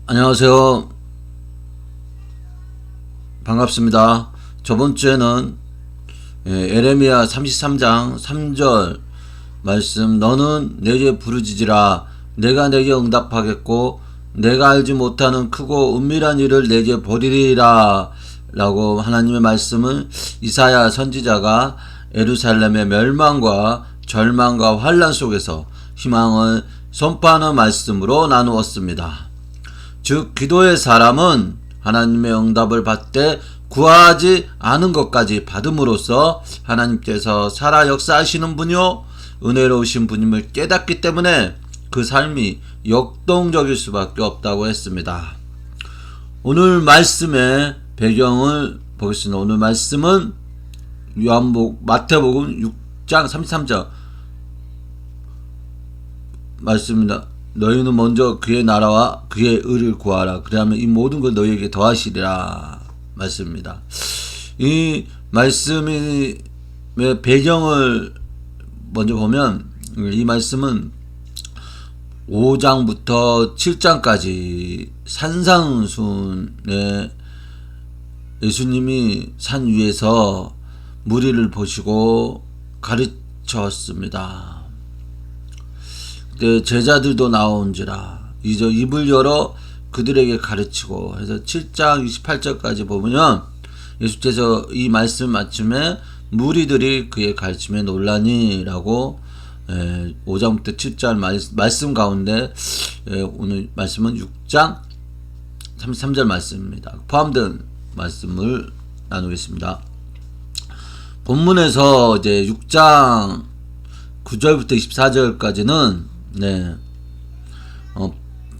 안녕하세요. 반갑습니다. 저번 주에는 에레미야 33장 3절 말씀, 너는 내게 부르짖으라 내가 내게 응답하겠고 내가 알지 못하는 크고 은밀한 일을 내게 보리리라 라고 하나님의 말씀을 이사야 선지자가 예루살렘의 멸망과 절망과 환란 속에서 희망을 선포하는 말씀으로 나누었습니다. 즉 기도의 사람은 하나님의 응답을 받되 구하지 않은 것까지 받음으로써 하나님께서 살아 역사하시는 분이요 은혜로우신 분임을 깨닫기 때문에 그 삶이 역동적일 수밖에 없다고 했습니다. 오늘 말씀의 배경을 보겠습니다. 오늘 말씀은 마태복음 6장 33절 말씀입니다. 너희는 먼저 그의 나라와 그의 의를 구하라. 그러면 이 모든 걸 너희에게 더하시리라. 말씀입니다. 이 말씀의 배경을 먼저 보면 이 말씀은 5장부터 7장까지 산상순에 예수님이 산 위에서 무리를 보시고 가르쳤습니다. 그때 제자들도 나온지라 이제 입을 열어 그들에게 가르치고 해서 7장 28절까지 보면 예수께서 이 말씀 맞춤에 무리들이 그의 가르침에 놀라니라고 5장부터 7장 말씀 가운데 오늘 말씀은 6장 33절 말씀입니다. 포함된 말씀을 나누겠습니다. 본문에서 이제 6장 9절부터 24절까지는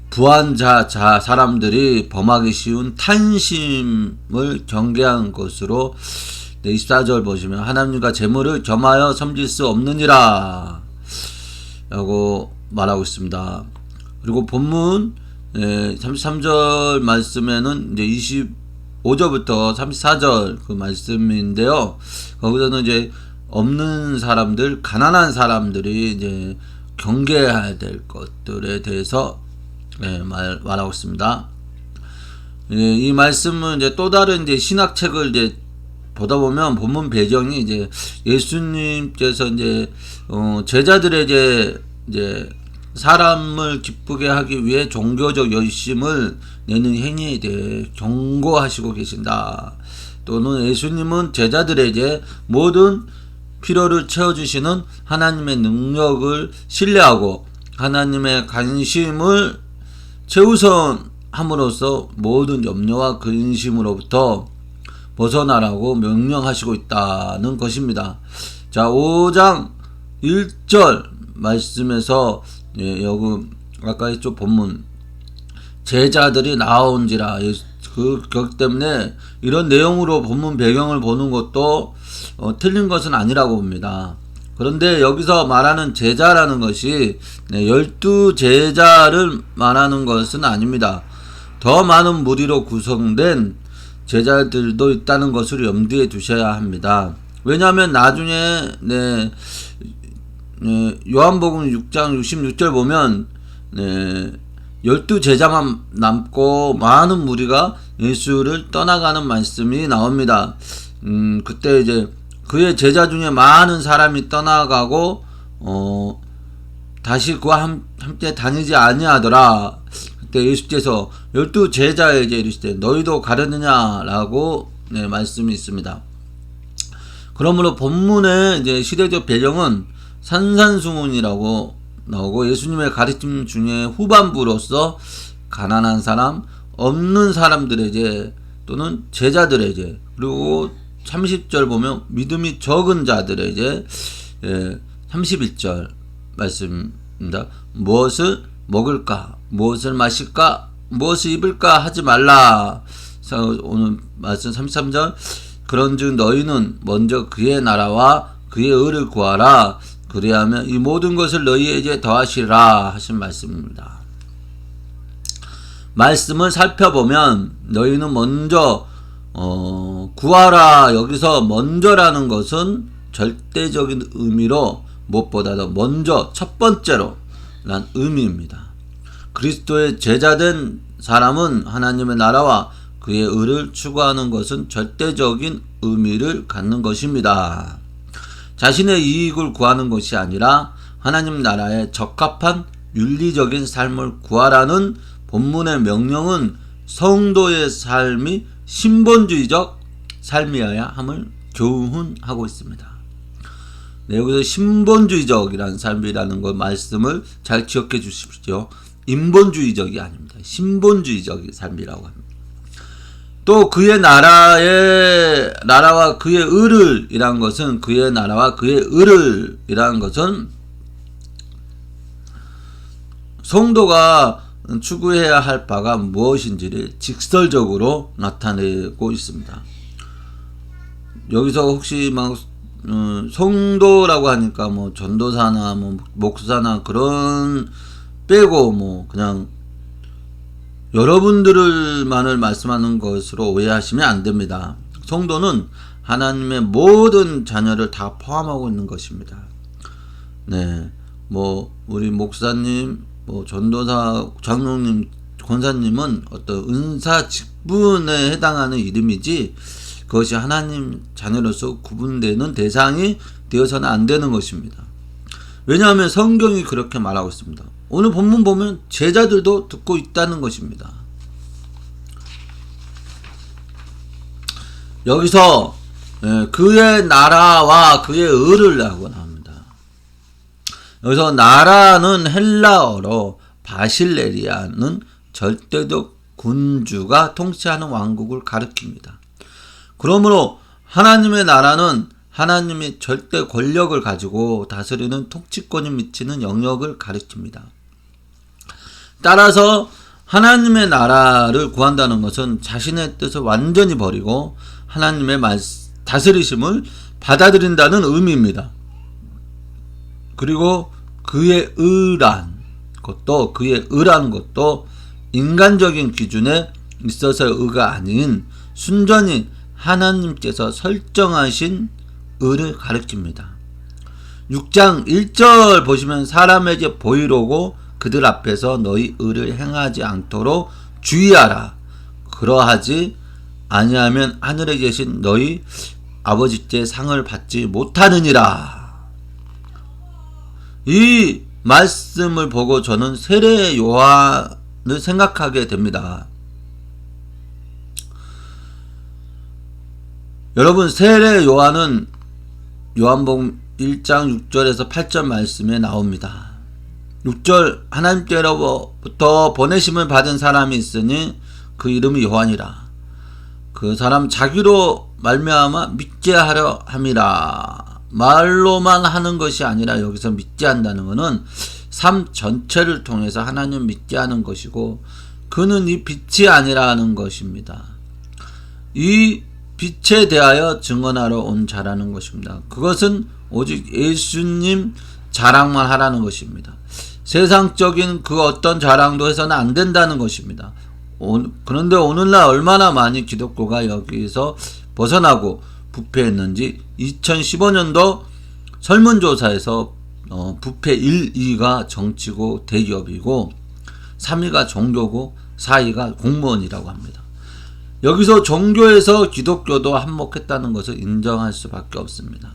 부한 사람들이 범하기 쉬운 탄심을 경계한 것으로 24절 보시면 하나님과 재물을 겸하여 섬길 수 없느니라 라고 말하고 있습니다. 그리고 본문 33절 말씀에는 이제 25절부터 34절 그 말씀인데요. 거기서는 이제 없는 사람들, 가난한 사람들이 이제 경계해야 될 것들에 대해서 말하고 있습니다. 이 말씀은 이제 또 다른 이제 신학책을 이제 보다 보면 본문 배경이 이제 예수님께서 이제 제자들에게 이제 사람을 기쁘게 하기 위해 종교적 열심을 내는 행위에 대해 경고하시고 계신다. 또는 예수님은 제자들에게 모든 필요를 채워주시는 하나님의 능력을 신뢰하고 하나님의 관심을 최우선함으로써 모든 염려와 근심으로부터 벗어나라고 명령하시고 있다는 것입니다. 자, 5장 1절 말씀에서 여기 아까 했죠. 본문 제자들이 나온지라 그렇기 때문에 이런 내용으로 본문 배경을 보는 것도 틀린 것은 아니라고 봅니다. 그런데 여기서 말하는 제자라는 것이 12제자를 말하는 것은 아닙니다. 더 많은 무리로 구성된 제자들도 있다는 것을 염두에 두셔야 합니다. 왜냐하면 나중에 요한복음 6장 66절 보면 12제자만 남고 많은 무리가 예수를 떠나가는 말씀이 나옵니다. 그때 이제 그의 제자 중에 많은 사람이 떠나가고 다시 그와 함께 다니지 아니하더라. 그때 예수께서 12제자에게 이르시되 너희도 가려느냐라고 말씀이 있습니다. 그러므로 본문의 이제 시대적 배경은 산산수훈이라고 나오고 예수님의 가르침 중에 후반부로서 가난한 사람, 없는 사람들에게 또는 제자들에게 그리고 30절 보면 믿음이 적은 자들에게 31절 말씀입니다. 무엇을 먹을까? 무엇을 마실까? 무엇을 입을까? 하지 말라. 오늘 말씀 33절 그런즉 너희는 먼저 그의 나라와 그의 의를 구하라. 그리하면 이 모든 것을 너희에게 더하시라 하신 말씀입니다. 말씀을 살펴보면 너희는 먼저 구하라. 여기서 먼저라는 것은 절대적인 의미로 무엇보다도 먼저 첫 번째로 란 의미입니다. 그리스도의 제자된 사람은 하나님의 나라와 그의 의를 추구하는 것은 절대적인 의미를 갖는 것입니다. 자신의 이익을 구하는 것이 아니라 하나님 나라에 적합한 윤리적인 삶을 구하라는 본문의 명령은 성도의 삶이 신본주의적 삶이어야 함을 교훈하고 있습니다. 네, 여기서 신본주의적이라는 삶이라는 것 말씀을 잘 기억해 주십시오. 인본주의적이 아닙니다. 신본주의적인 삶이라고 합니다. 또 그의 나라와 그의 의를 이란 것은 그의 나라와 그의 의를 이란 것은 성도가 추구해야 할 바가 무엇인지를 직설적으로 나타내고 있습니다. 여기서 혹시 막 성도라고 하니까 뭐 전도사나 뭐 목사나 그런 빼고 그냥 여러분들만을 말씀하는 것으로 오해하시면 안 됩니다. 성도는 하나님의 모든 자녀를 다 포함하고 있는 것입니다. 네, 우리 목사님, 전도사, 장로님, 권사님은 어떤 은사 직분에 해당하는 이름이지 그것이 하나님 자녀로서 구분되는 대상이 되어서는 안 되는 것입니다. 왜냐하면 성경이 그렇게 말하고 있습니다. 오늘 본문 보면 제자들도 듣고 있다는 것입니다. 여기서 그의 나라와 그의 의를 하고 나옵니다. 여기서 나라는 헬라어로 바실레리아는 절대적 군주가 통치하는 왕국을 가리킵니다. 그러므로 하나님의 나라는 하나님이 절대 권력을 가지고 다스리는 통치권이 미치는 영역을 가리킵니다. 따라서 하나님의 나라를 구한다는 것은 자신의 뜻을 완전히 버리고 하나님의 다스리심을 받아들인다는 의미입니다. 그리고 그의 의라는 것도 인간적인 기준에 있어서의 의가 아닌 순전히 하나님께서 설정하신 의를 가리킵니다. 6장 1절 보시면 사람에게 보이려고 그들 앞에서 너희 의를 행하지 않도록 주의하라. 그러하지 아니하면 하늘에 계신 너희 아버지께 상을 받지 못하느니라. 이 말씀을 보고 저는 세례 요한을 생각하게 됩니다. 여러분, 세례 요한은 요한복음 1장 6절에서 8절 말씀에 나옵니다. 6절 하나님께로부터 보내심을 받은 사람이 있으니 그 이름이 요한이라. 그 사람 자기로 말미암아 믿게 하려 함이라. 말로만 하는 것이 아니라 여기서 믿게 한다는 것은 삶 전체를 통해서 하나님 믿게 하는 것이고 그는 이 빛이 아니라는 것입니다. 이 빛에 대하여 증언하러 온 자라는 것입니다. 그것은 오직 예수님 자랑만 하라는 것입니다. 세상적인 그 어떤 자랑도 해서는 안 된다는 것입니다. 그런데 오늘날 얼마나 많이 기독교가 여기서 벗어나고 부패했는지 2015년도 설문조사에서 부패 1, 2가 정치고 대기업이고 3위가 종교고 4위가 공무원이라고 합니다. 여기서 종교에서 기독교도 한몫했다는 것을 인정할 수밖에 없습니다.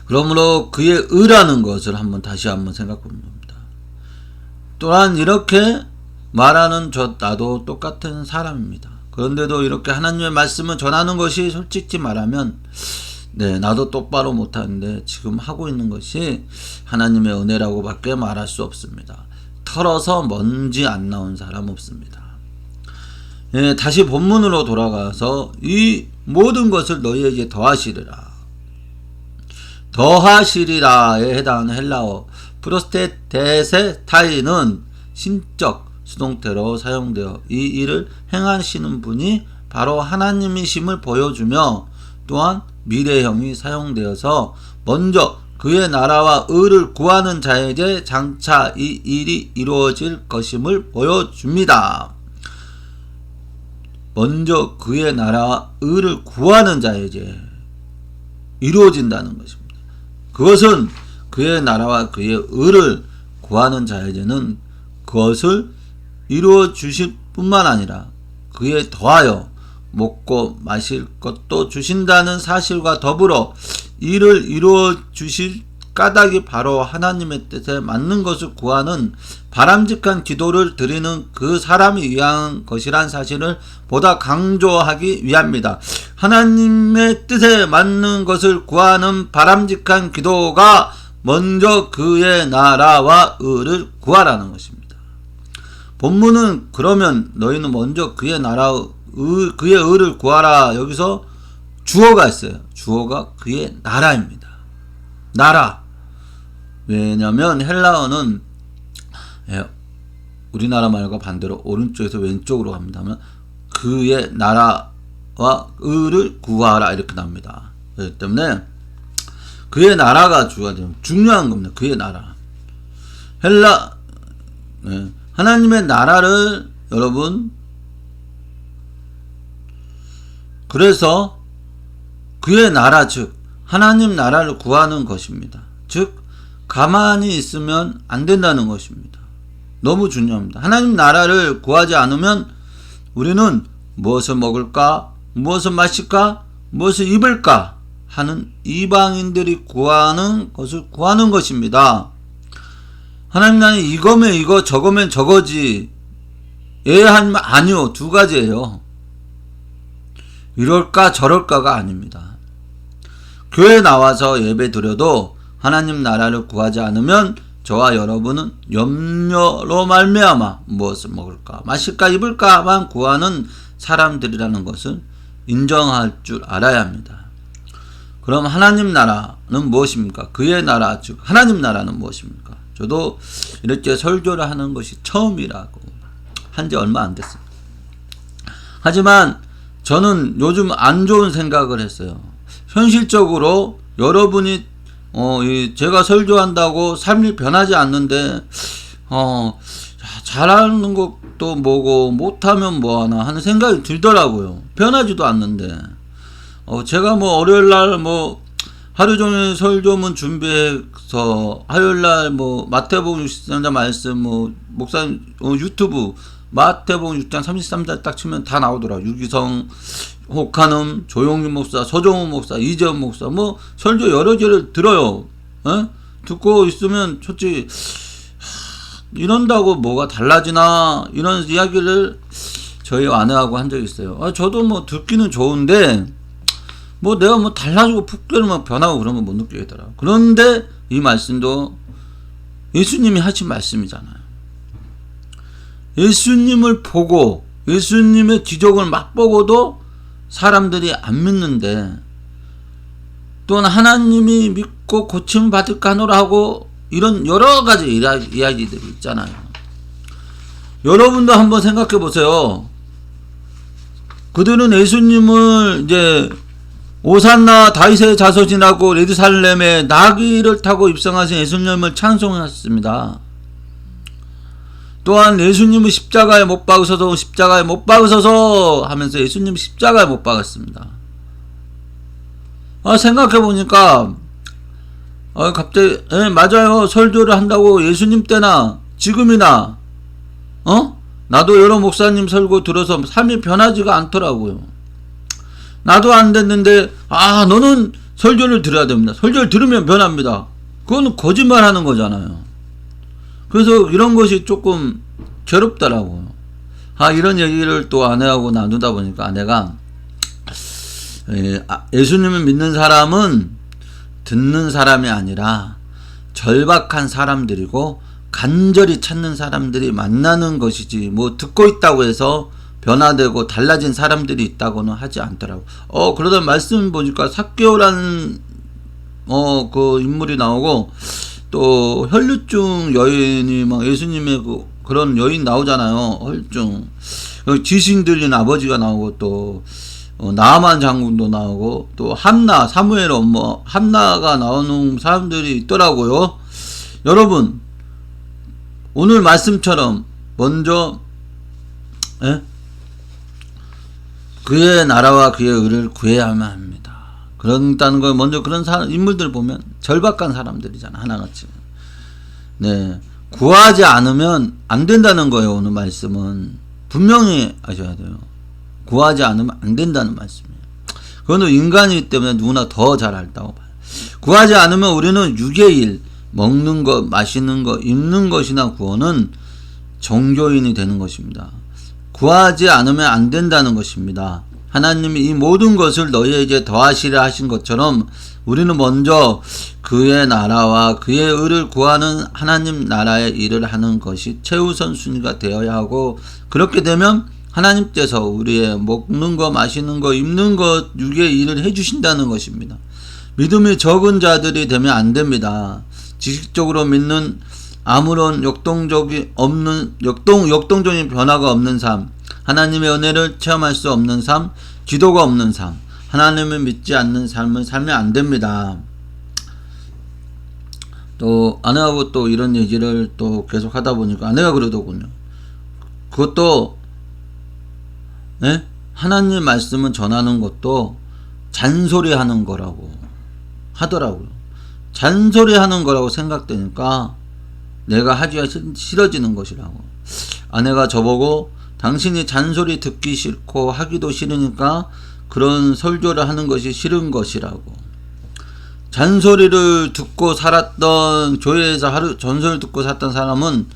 그러므로 그의 의라는 것을 다시 한번 생각해 봅니다. 또한 이렇게 말하는 나도 똑같은 사람입니다. 그런데도 이렇게 하나님의 말씀을 전하는 것이 솔직히 말하면 나도 똑바로 못하는데 지금 하고 있는 것이 하나님의 은혜라고 밖에 말할 수 없습니다. 털어서 먼지 안 나온 사람 없습니다. 다시 본문으로 돌아가서 이 모든 것을 너희에게 더하시리라에 해당하는 헬라어 프로스테테세타이는 신적 수동태로 사용되어 이 일을 행하시는 분이 바로 하나님이심을 보여주며 또한 미래형이 사용되어서 먼저 그의 나라와 의를 구하는 자에게 장차 이 일이 이루어질 것임을 보여줍니다. 먼저 그의 나라와 의를 구하는 자에게 이루어진다는 것입니다. 그것은 그의 나라와 그의 의를 구하는 자에게는 그것을 이루어 주실 뿐만 아니라 그에 더하여 먹고 마실 것도 주신다는 사실과 더불어 이를 이루어 주실 까닭이 바로 하나님의 뜻에 맞는 것을 구하는 바람직한 기도를 드리는 그 사람이 위한 것이란 사실을 보다 강조하기 위함입니다. 하나님의 뜻에 맞는 것을 구하는 바람직한 기도가 먼저 그의 나라와 의를 구하라는 것입니다. 본문은 그러면 너희는 먼저 그의 나라와 그의 의를 구하라. 여기서 주어가 있어요. 주어가 그의 나라입니다. 나라. 왜냐면 헬라어는 우리나라 말과 반대로 오른쪽에서 왼쪽으로 갑니다만 그의 나라와 의를 구하라 이렇게 나옵니다. 그렇기 때문에 그의 나라가 주가 되면 중요한 겁니다. 그의 나라. 하나님의 나라를 여러분 그래서 그의 나라 즉 하나님 나라를 구하는 것입니다. 즉 가만히 있으면 안 된다는 것입니다. 너무 중요합니다. 하나님 나라를 구하지 않으면 우리는 무엇을 먹을까, 무엇을 마실까, 무엇을 입을까 하는 이방인들이 구하는 것을 구하는 것입니다. 하나님 나라는 이거면 이거 저거면 저거지. 아니요. 두 가지예요. 이럴까 저럴까가 아닙니다. 교회에 나와서 예배 드려도 하나님 나라를 구하지 않으면 저와 여러분은 염려로 말미암아 무엇을 먹을까 마실까 입을까만 구하는 사람들이라는 것을 인정할 줄 알아야 합니다. 그럼 하나님 나라는 무엇입니까? 그의 나라 즉 하나님 나라는 무엇입니까? 저도 이렇게 설교를 하는 것이 처음이라고 한 지 얼마 안 됐습니다. 하지만 저는 요즘 안 좋은 생각을 했어요. 현실적으로 여러분이 제가 설교한다고 삶이 변하지 않는데 잘하는 것도 뭐고 못하면 뭐하나 하는 생각이 들더라고요. 변하지도 않는데 제가 뭐 월요일날 뭐 하루종일 설교문 준비해서 화요일날 뭐 마태복음 63장 말씀 뭐 목사님 유튜브 마태복음 6장 33절 딱 치면 다 나오더라고요. 유기성 혹한음, 조용희 목사, 서정훈 목사, 이재원 목사 뭐 설교 여러 개를 들어요. 듣고 있으면 솔직히 이런다고 뭐가 달라지나 이런 이야기를 저희 아내하고 한 적이 있어요. 저도 뭐 듣기는 좋은데 뭐 내가 뭐 달라지고 푹 끓으면 변하고 그러면 못 느끼겠더라. 그런데 이 말씀도 예수님이 하신 말씀이잖아요. 예수님을 보고 예수님의 기적을 맛보고도 사람들이 안 믿는데 또는 하나님이 믿고 고침 받을까 하노라 하고 이런 여러 가지 이야기들이 있잖아요. 여러분도 한번 생각해 보세요. 그들은 예수님을 이제 오산나 다윗의 자손이라고 예루살렘에 나귀를 타고 입성하신 예수님을 찬송했습니다. 또한 예수님은 십자가에 못 박으셔서 십자가에 못 박으셔서 하면서 예수님 십자가에 못 박았습니다. 생각해보니까 갑자기 맞아요. 설교를 한다고 예수님 때나 지금이나 나도 여러 목사님 설교 들어서 삶이 변하지가 않더라고요. 나도 안 됐는데 너는 설교를 들어야 됩니다. 설교를 들으면 변합니다. 그건 거짓말 하는 거잖아요. 그래서 이런 것이 조금 괴롭더라고요. 이런 얘기를 또 아내하고 나누다 보니까 아내가 예수님을 믿는 사람은 듣는 사람이 아니라 절박한 사람들이고 간절히 찾는 사람들이 만나는 것이지 뭐 듣고 있다고 해서 변화되고 달라진 사람들이 있다고는 하지 않더라고. 그러다 말씀 보니까 삭개오라는 그 인물이 나오고 또 혈류증 여인이 막 예수님의 그런 여인 나오잖아요. 혈증 지신 들린 아버지가 나오고 또 나아만 장군도 나오고 또 한나 사무엘 엄마 한나가 나오는 사람들이 있더라고요. 여러분 오늘 말씀처럼 먼저 그의 나라와 그의 의를 구해야만 합니다. 그런다는 걸 먼저 그런 인물들 보면 절박한 사람들이잖아. 하나같이. 네. 구하지 않으면 안 된다는 거예요. 오늘 말씀은 분명히 아셔야 돼요. 구하지 않으면 안 된다는 말씀이에요. 그거는 인간이기 때문에 누구나 더 잘 알다고 봐요. 구하지 않으면 우리는 육의 일, 먹는 것, 마시는 것, 입는 것이나 구원은 종교인이 되는 것입니다. 구하지 않으면 안 된다는 것입니다. 하나님이 이 모든 것을 너희에게 더하시려 하신 것처럼 우리는 먼저 그의 나라와 그의 의를 구하는 하나님 나라의 일을 하는 것이 최우선 순위가 되어야 하고, 그렇게 되면 하나님께서 우리의 먹는 거, 마시는 거, 입는 것, 육의 일을 해주신다는 것입니다. 믿음이 적은 자들이 되면 안 됩니다. 지식적으로 믿는 아무런 역동적인 변화가 없는 삶, 하나님의 은혜를 체험할 수 없는 삶, 기도가 없는 삶, 하나님을 믿지 않는 삶을 살면 안 됩니다. 또 아내하고 또 이런 얘기를 또 계속 하다 보니까 아내가 그러더군요. 그것도 하나님 말씀을 전하는 것도 잔소리 하는 거라고 하더라고요. 잔소리 하는 거라고 생각되니까 내가 하기가 싫어지는 것이라고. 아내가 저보고 당신이 잔소리 듣기 싫고 하기도 싫으니까 그런 설교를 하는 것이 싫은 것이라고. 잔소리를 듣고 살았던, 교회에서 하루 전설을 듣고 살았던 사람은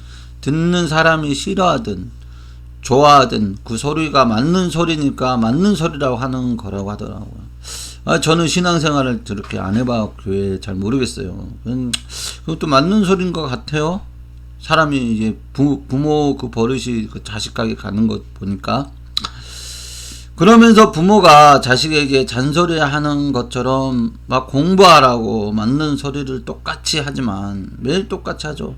듣는 사람이 싫어하든 좋아하든 그 소리가 맞는 소리니까 맞는 소리라고 하는 거라고 하더라고요. 저는 신앙생활을 그렇게 안 해봐 교회 잘 모르겠어요. 그것도 맞는 소리인 것 같아요. 사람이 이제 부모 그 버릇이 그 자식에게 가는 것 보니까. 그러면서 부모가 자식에게 잔소리 하는 것처럼 막 공부하라고 맞는 소리를 똑같이 하지만 매일 똑같이 하죠.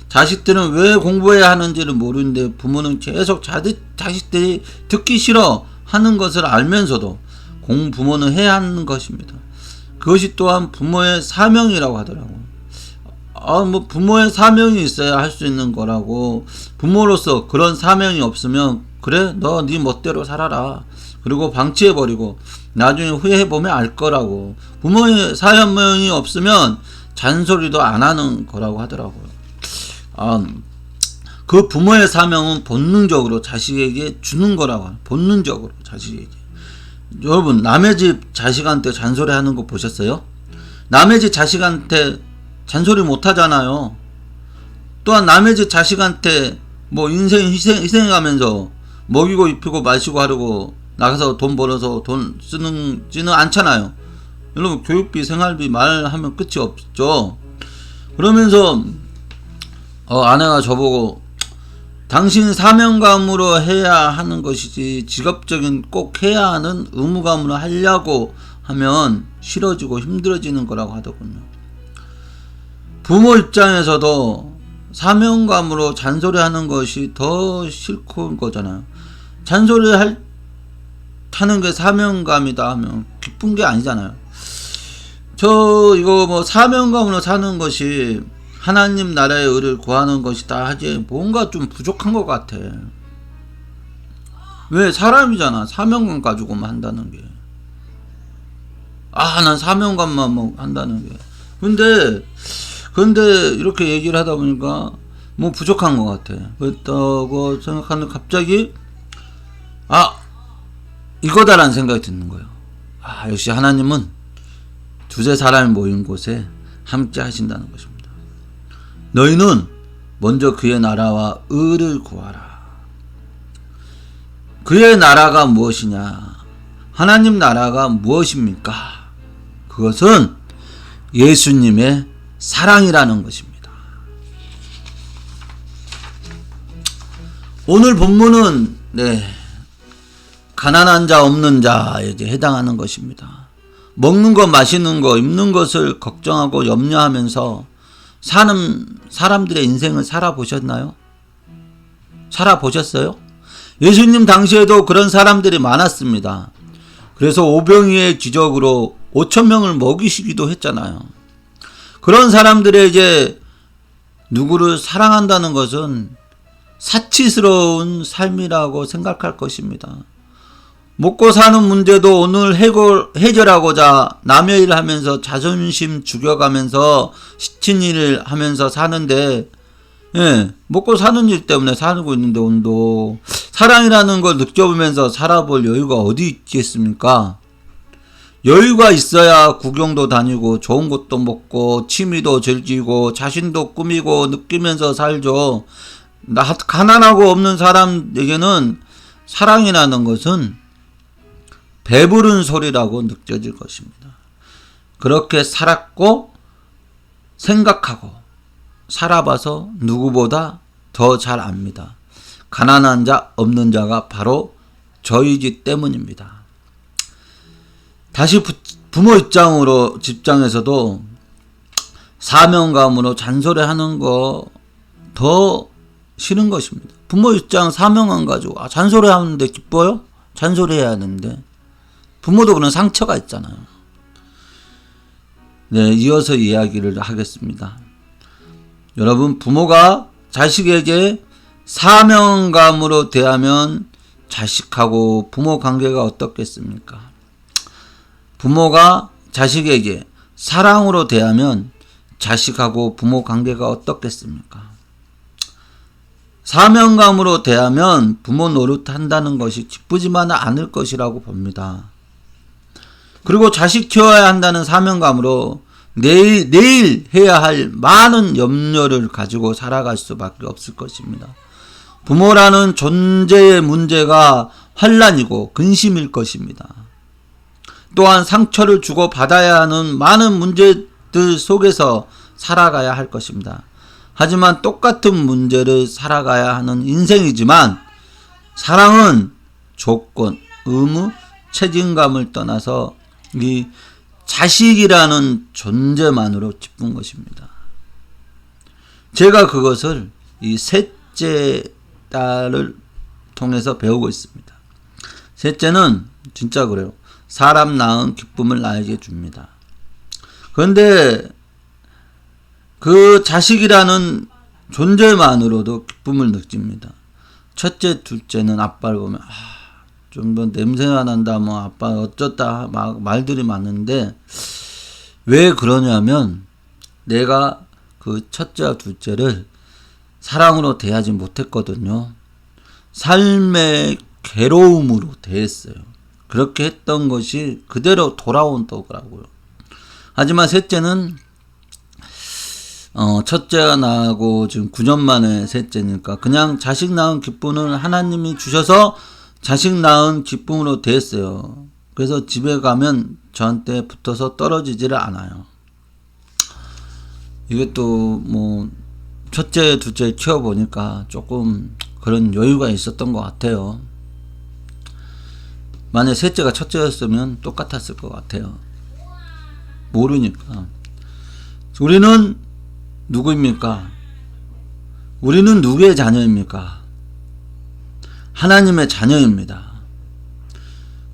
자식들은 왜 공부해야 하는지를 모르는데 부모는 계속 자식들이 듣기 싫어 하는 것을 알면서도 부모는 해야 하는 것입니다. 그것이 또한 부모의 사명이라고 하더라고요. 뭐 부모의 사명이 있어야 할 수 있는 거라고. 부모로서 그런 사명이 없으면 그래 너 네 멋대로 살아라 그리고 방치해버리고 나중에 후회해보면 알 거라고. 부모의 사명이 없으면 잔소리도 안 하는 거라고 하더라고요. 그 부모의 사명은 본능적으로 자식에게 주는 거라고. 본능적으로 자식에게. 여러분 남의 집 자식한테 잔소리 하는 거 보셨어요? 남의 집 자식한테 잔소리 못 하잖아요. 또한 남의 집 자식한테 뭐 인생 희생해가면서 먹이고 입히고 마시고 하려고 나가서 돈 벌어서 돈 쓰지는 않잖아요. 여러분 교육비 생활비 말하면 끝이 없죠. 그러면서 아내가 저보고 당신 사명감으로 해야 하는 것이지 직업적인 꼭 해야 하는 의무감으로 하려고 하면 싫어지고 힘들어지는 거라고 하더군요. 부모 입장에서도 사명감으로 잔소리하는 것이 더 싫은 거잖아요. 잔소리 하는 게 사명감이다 하면 기쁜 게 아니잖아요. 이거 뭐 사명감으로 사는 것이 하나님 나라의 의를 구하는 것이다 하지 뭔가 좀 부족한 것 같아. 왜? 사람이잖아. 사명감 가지고만 한다는 게. 난 사명감만 뭐 한다는 게. 근데 이렇게 얘기를 하다 보니까 뭐 부족한 것 같아. 그렇다고 생각하는 갑자기 이거다라는 생각이 드는 거예요. 역시 하나님은 두세 사람이 모인 곳에 함께 하신다는 것입니다. 너희는 먼저 그의 나라와 의를 구하라. 그의 나라가 무엇이냐? 하나님 나라가 무엇입니까? 그것은 예수님의 사랑이라는 것입니다. 오늘 본문은 가난한 자 없는 자에게 해당하는 것입니다. 먹는 것 마시는 것 입는 것을 걱정하고 염려하면서 사는 사람들의 인생을 살아보셨나요? 살아보셨어요? 예수님 당시에도 그런 사람들이 많았습니다. 그래서 오병이의 기적으로 5,000명을 먹이시기도 했잖아요. 그런 사람들에게 누구를 사랑한다는 것은 사치스러운 삶이라고 생각할 것입니다. 먹고 사는 문제도 오늘 해결하고자 남의 일을 하면서 자존심 죽여가면서 시친 일을 하면서 사는데 예, 먹고 사는 일 때문에 살고 있는데 오늘도 사랑이라는 걸 느껴보면서 살아볼 여유가 어디 있겠습니까? 여유가 있어야 구경도 다니고 좋은 것도 먹고 취미도 즐기고 자신도 꾸미고 느끼면서 살죠. 가난하고 없는 사람에게는 사랑이라는 것은 배부른 소리라고 느껴질 것입니다. 그렇게 살았고 생각하고 살아봐서 누구보다 더 잘 압니다. 가난한 자 없는 자가 바로 저이기 때문입니다. 다시 부모 입장에서도 사명감으로 잔소리하는 거 더 싫은 것입니다. 부모 입장 사명감 가지고 잔소리하는데 기뻐요? 잔소리해야 하는데 부모도 그런 상처가 있잖아요. 네, 이어서 이야기를 하겠습니다. 여러분, 부모가 자식에게 사명감으로 대하면 자식하고 부모 관계가 어떻겠습니까? 부모가 자식에게 사랑으로 대하면 자식하고 부모 관계가 어떻겠습니까? 사명감으로 대하면 부모 노릇한다는 것이 기쁘지만은 않을 것이라고 봅니다. 그리고 자식 키워야 한다는 사명감으로 내일 해야 할 많은 염려를 가지고 살아갈 수밖에 없을 것입니다. 부모라는 존재의 문제가 환난이고 근심일 것입니다. 또한 상처를 주고 받아야 하는 많은 문제들 속에서 살아가야 할 것입니다. 하지만 똑같은 문제를 살아가야 하는 인생이지만 사랑은 조건, 의무, 책임감을 떠나서 이 자식이라는 존재만으로 기쁜 것입니다. 제가 그것을 이 셋째 딸을 통해서 배우고 있습니다. 셋째는 진짜 그래요. 사람 낳은 기쁨을 나에게 줍니다. 그런데 그 자식이라는 존재만으로도 기쁨을 느낍니다. 첫째, 둘째는 아빠를 보면 좀 뭐 냄새가 난다, 뭐 아빠 어쩌다 막 말들이 많은데 왜 그러냐면 내가 그 첫째와 둘째를 사랑으로 대하지 못했거든요. 삶의 괴로움으로 대했어요. 그렇게 했던 것이 그대로 돌아온다고요. 하지만 셋째는 첫째가 나고 지금 9년 만에 셋째니까 그냥 자식 낳은 기쁨을 하나님이 주셔서 자식 낳은 기쁨으로 대했어요. 그래서 집에 가면 저한테 붙어서 떨어지지를 않아요. 이게 또 뭐 첫째, 둘째 키워보니까 조금 그런 여유가 있었던 것 같아요. 만약 셋째가 첫째였으면 똑같았을 것 같아요. 모르니까. 우리는 누구입니까? 우리는 누구의 자녀입니까? 하나님의 자녀입니다.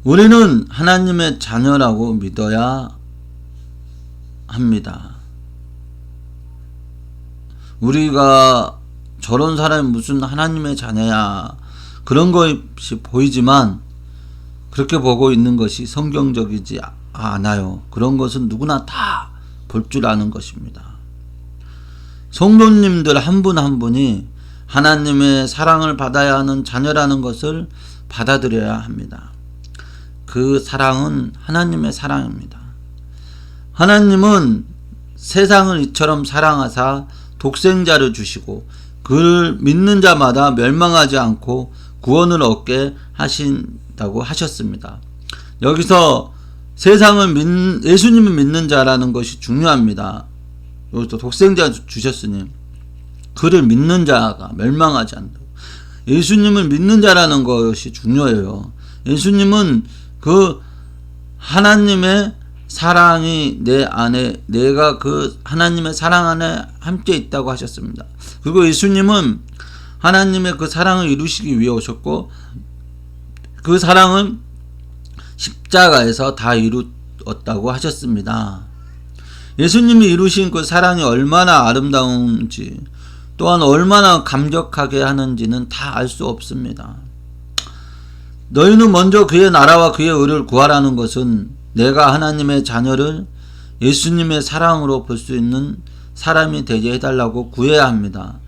우리는 하나님의 자녀라고 믿어야 합니다. 우리가 저런 사람이 무슨 하나님의 자녀야 그런 것이 보이지만 그렇게 보고 있는 것이 성경적이지 않아요. 그런 것은 누구나 다 볼 줄 아는 것입니다. 성도님들 한 분 한 분이 하나님의 사랑을 받아야 하는 자녀라는 것을 받아들여야 합니다. 그 사랑은 하나님의 사랑입니다. 하나님은 세상을 이처럼 사랑하사 독생자를 주시고 그를 믿는 자마다 멸망하지 않고 구원을 얻게 하신다고 하셨습니다. 여기서 예수님을 믿는 자라는 것이 중요합니다. 여기서 독생자 주셨으니 그를 믿는 자가 멸망하지 않는다고. 예수님을 믿는 자라는 것이 중요해요. 예수님은 그 하나님의 사랑이 내 안에, 내가 그 하나님의 사랑 안에 함께 있다고 하셨습니다. 그리고 예수님은 하나님의 그 사랑을 이루시기 위해 오셨고 그 사랑은 십자가에서 다 이루었다고 하셨습니다. 예수님이 이루신 그 사랑이 얼마나 아름다운지 또한 얼마나 감격하게 하는지는 다 알 수 없습니다. 너희는 먼저 그의 나라와 그의 의를 구하라는 것은 내가 하나님의 자녀를 예수님의 사랑으로 볼 수 있는 사람이 되게 해달라고 구해야 합니다.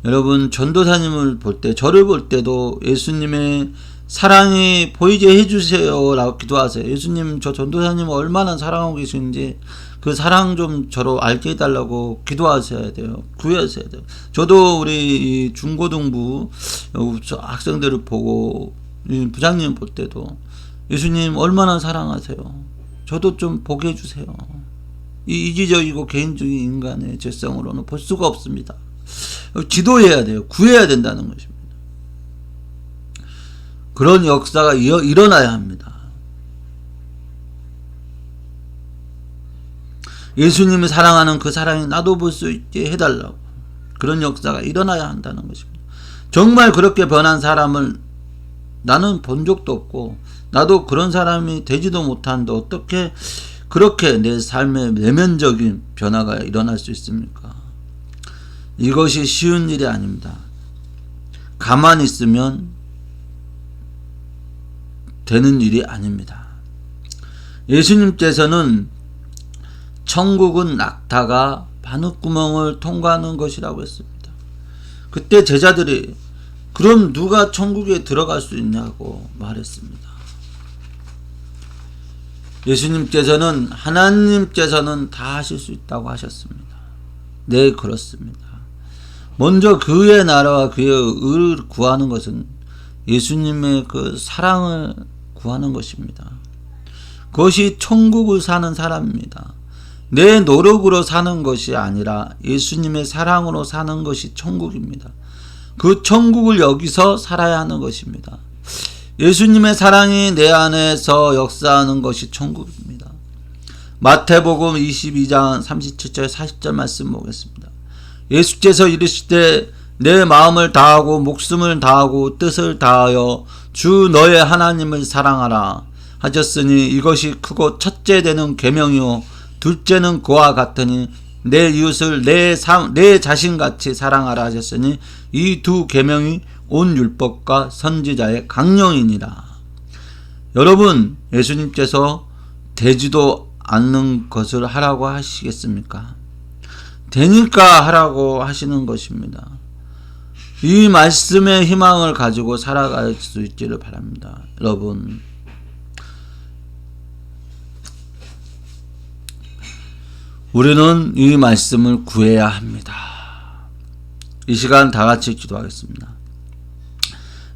여러분 전도사님을 볼 때, 저를 볼 때도 예수님의 사랑이 보이게 해주세요 라고 기도하세요. 예수님, 저 전도사님 얼마나 사랑하고 계시는지 그 사랑 좀 저로 알게 해달라고 기도하셔야 돼요. 구하셔야 돼요. 저도 우리 중고등부 학생들을 보고 부장님 볼 때도 예수님 얼마나 사랑하세요. 저도 좀 보게 해주세요. 이 이기적이고 개인적인 인간의 죄성으로는 볼 수가 없습니다. 기도해야 돼요. 구해야 된다는 것입니다. 그런 역사가 일어나야 합니다. 예수님이 사랑하는 그 사랑이 나도 볼 수 있게 해달라고. 그런 역사가 일어나야 한다는 것입니다. 정말 그렇게 변한 사람을 나는 본 적도 없고 나도 그런 사람이 되지도 못하는데 어떻게 그렇게 내 삶의 내면적인 변화가 일어날 수 있습니까? 이것이 쉬운 일이 아닙니다. 가만히 있으면 되는 일이 아닙니다. 예수님께서는 천국은 낙타가 바늘구멍을 통과하는 것이라고 했습니다. 그때 제자들이 그럼 누가 천국에 들어갈 수 있냐고 말했습니다. 예수님께서는 하나님께서는 다 하실 수 있다고 하셨습니다. 네, 그렇습니다. 먼저 그의 나라와 그의 의를 구하는 것은 예수님의 그 사랑을 구하는 것입니다. 그것이 천국을 사는 사람입니다. 내 노력으로 사는 것이 아니라 예수님의 사랑으로 사는 것이 천국입니다. 그 천국을 여기서 살아야 하는 것입니다. 예수님의 사랑이 내 안에서 역사하는 것이 천국입니다. 마태복음 22장 37절 40절 말씀 보겠습니다. 예수께서 이르시되 내 마음을 다하고 목숨을 다하고 뜻을 다하여 주 너의 하나님을 사랑하라 하셨으니 이것이 크고 첫째 되는 계명이요 둘째는 그와 같으니 내 이웃을 내 자신같이 사랑하라 하셨으니 이 두 계명이 온 율법과 선지자의 강령이니라. 여러분, 예수님께서 되지도 않는 것을 하라고 하시겠습니까? 되니까 하라고 하시는 것입니다. 이 말씀의 희망을 가지고 살아갈 수 있기를 바랍니다. 여러분, 우리는 이 말씀을 구해야 합니다. 이 시간 다 같이 기도하겠습니다.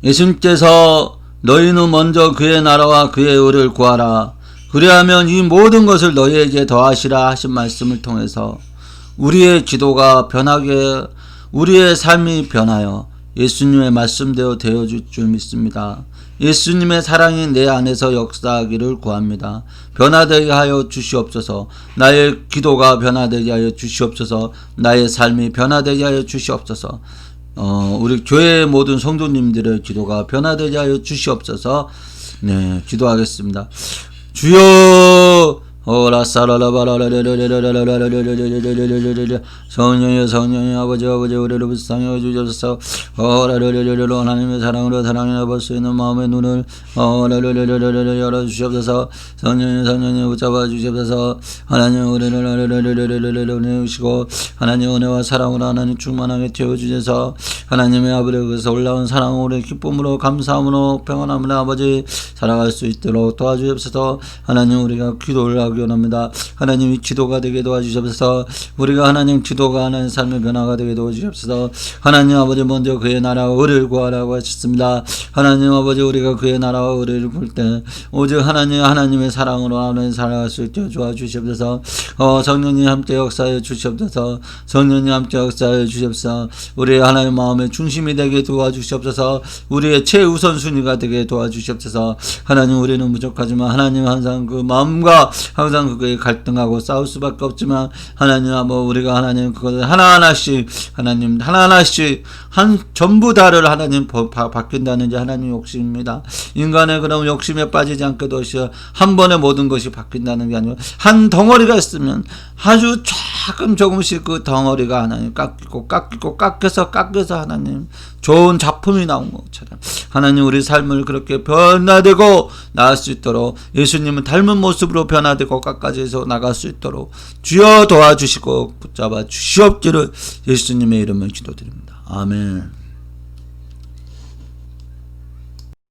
예수님께서 너희는 먼저 그의 나라와 그의 의를 구하라. 그리하면 이 모든 것을 너희에게 더하시라 하신 말씀을 통해서 우리의 기도가 변하게, 우리의 삶이 변하여 예수님의 말씀대로 되어줄 줄 믿습니다. 예수님의 사랑이 내 안에서 역사하기를 구합니다. 변화되게 하여 주시옵소서. 나의 기도가 변화되게 하여 주시옵소서. 나의 삶이 변화되게 하여 주시옵소서. 우리 교회의 모든 성도님들의 기도가 변화되게 하여 주시옵소서. 네, 기도하겠습니다. 주여, 성령이 아버지 우리를 불쌍히 주셔서 하나님의 사랑으로 사랑해 볼 수 있는 마음의 눈을 열어주시옵소서. 성령이 붙잡아 주시옵소서. 하나님 우리를 은혜주시고 하나님 은혜와 사랑으로 하나님 충만하게 채워주셔서 하나님의 아버지에게서 올라온 사랑으로 우리 기쁨으로 감사함으로 평안함으로 아버지 살아갈 수 있도록 도와주옵소서. 하나님 우리가 기도를 하기 원합니다. 하나님이 기도가 되게 도와주시옵소서. 우리가 하나님 기도가 하나님 삶의 변화가 되게 도와주시옵소서. 하나님 아버지 먼저 그의 나라와 의를 구하라고 하셨습니다. 하나님 아버지 우리가 그의 나라와 의를 볼 때 오직 하나님의 사랑으로 하나님 살아갈 수 있게 도와주시옵소서. 성령님 함께 역사해 주시옵소서. 성령님 함께 역사해 주시옵소서. 우리의 하나님 마음의 중심이 되게 도와주시옵소서. 우리의 최우선순위가 되게 도와주시옵소서. 하나님 우리는 부족하지만 하나님 항상 그 마음과 항상 그게 갈등하고 싸울 수밖에 없지만 하나님 우리가 하나님 그것을 하나하나씩 하나님 하나하나씩 전부 다를 하나님 바뀐다는 게 하나님 욕심입니다. 인간의 그런 욕심에 빠지지 않게 도시어 한 번에 모든 것이 바뀐다는 게 아니고 한 덩어리가 있으면 아주 조금씩 그 덩어리가 하나님 깎여서 하나님 좋은 작품이 나온 것처럼 하나님 우리 삶을 그렇게 변화되고 나갈 수 있도록 예수님은 닮은 모습으로 변화되고 깎아져서 나갈 수 있도록 주여 도와주시고 붙잡아 주시옵기를 예수님의 이름을 기도드립니다. 아멘.